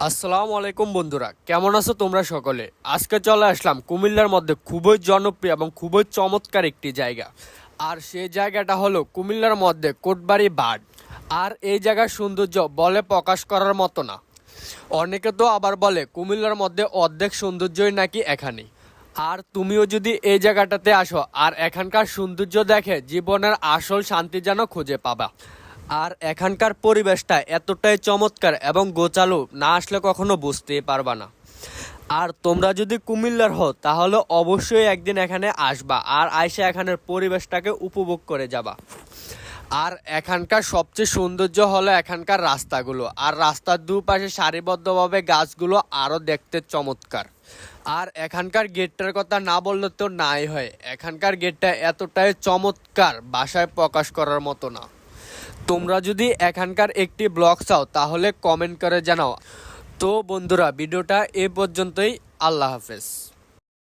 আসসালামু আলাইকুম বন্ধুরা, কেমন আছো তোমরা সকলে? আজকে চলে আসলাম কুমিল্লার মধ্যে খুবই জনপ্রিয় এবং খুবই চমৎকার একটি জায়গা। আর সেই জায়গাটা হলো কুমিল্লার মধ্যে কোটবাড়ি বাঁধ। আর এই জায়গার সৌন্দর্য বলে প্রকাশ করার মতো না। অনেকে তো আবার বলে কুমিল্লার মধ্যে অর্ধেক সৌন্দর্যই নাকি এখানে। আর তুমিও যদি এই জায়গাটাতে আসো আর এখানকার সৌন্দর্য দেখে জীবনের আসল শান্তি যেন খুঁজে পাবা। আর এখানকার পরিবেশটা এতটাই চমৎকার এবং গোছালো, না আসলে কখনো বুঝতেই পারবা না। আর তোমরা যদি কুমিল্লার হও তাহলে অবশ্যই একদিন এখানে আসবা আর আইসা এখানের পরিবেশটাকে উপভোগ করে যাবা। আর এখানকার সবচেয়ে সৌন্দর্য হলো এখানকার রাস্তাগুলো, আর রাস্তার দুপাশে সারিবদ্ধভাবে গাছগুলো আরও দেখতে চমৎকার। আর এখানকার গেটটার কথা না বললে তো নাই হয়, এখানকার গেটটা এতটাই চমৎকার ভাষায় প্রকাশ করার মতো না। তোমরা যদি এখানকার একটি ব্লগ চাও তাহলে কমেন্ট করে জানাও। তো বন্ধুরা, ভিডিওটা এ পর্যন্তই। আল্লাহ হাফেজ।